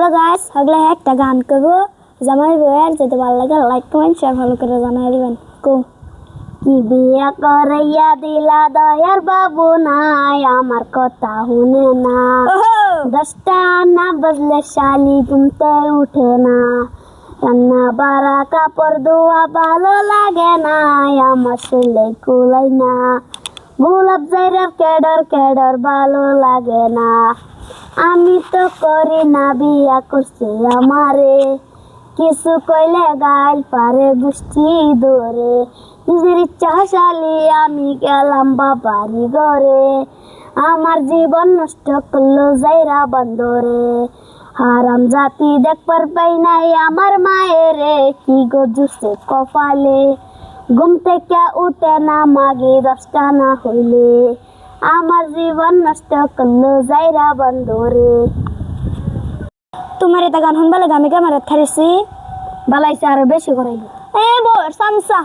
Hello guys, আগলে একটা গান করবো। জামাই বউয়ের যদি ভালো লাগে লাইক কমেন্ট শেয়ার ভালো করে জানাই দিবেন। কি বিয়া করাইয়া দিলা দয়ার বাবু নাই, আমার কথা শুনে না। 10টা না বজলে শালি ঘুমতে উঠে না। রান্না বাড়া কাপড় ধোয়া ভালো লাগে না, আমার শরীরে কুলাই না। গোলাপ জাইরার কেডর কেডর ভালো লাগে না। আমি তো করি না, বিয়া করছে আমারে। কিছু কইলে গাইল পারে গুষ্টি ধরে। নিজের ইচ্ছা শালি আমি গেলাম বাবারি ঘরে। আমার জীবন নষ্ট করলো যাইরা বন্দরে। হারাম জাতি দেখবার পাই নাই আমার মায়েরে, কি গো জুসে কপালে। ঘুম থেকে উঠে না মাগে 10টা না হইলে, আমার জীবন নষ্ট করলো যাইরা বন্দরে। তোমার এটা গান শুনবা লাগে আমি ক্যামেরাত খারিছি বালাইছে আরো বেশি করাইব। এ বউয়ের সামসা